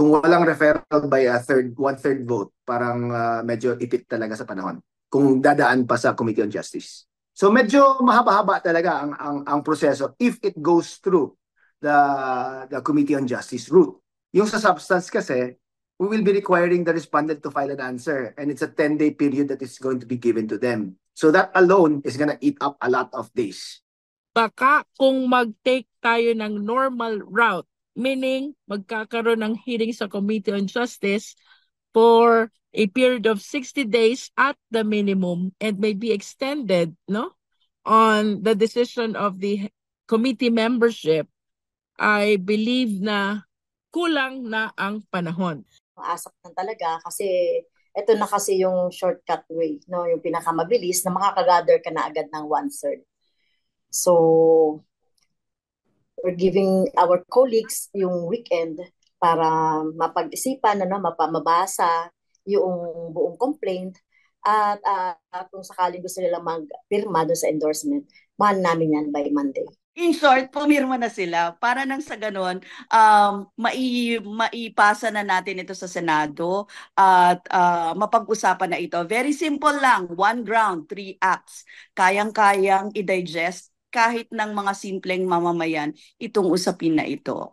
Kung walang referral by one-third vote, parang medyo ipit talaga sa panahon. Kung dadaan pa sa Committee on Justice. So medyo mahaba-haba talaga ang proseso if it goes through the Committee on Justice route. Yung sa substance kasi, we will be requiring the respondent to file an answer, and it's a 10-day period that is going to be given to them. So that alone is gonna eat up a lot of days. Baka kung mag-take tayo ng normal route, meaning magkakaroon ng hearing sa Committee on Justice for a period of 60 days at the minimum and may be extended, no, on the decision of the committee membership, I believe na kulang na ang panahon. Asap na talaga kasi ito na kasi yung shortcut way, no, yung pinakamabilis na makakagather ka na agad ng 1/3. So, we're giving our colleagues yung weekend para mapag-isipan, mabasa yung buong complaint at kung sakaling gusto nilang magpirma doon sa endorsement, mahal namin yan by Monday. In short, pumirma na sila para nang sa ganon, maipasa na natin ito sa Senado at mapag-usapan na ito. Very simple lang, 1 ground, 3 acts. Kayang-kayang i-digest kahit ng mga simpleng mamamayan itong usapin na ito.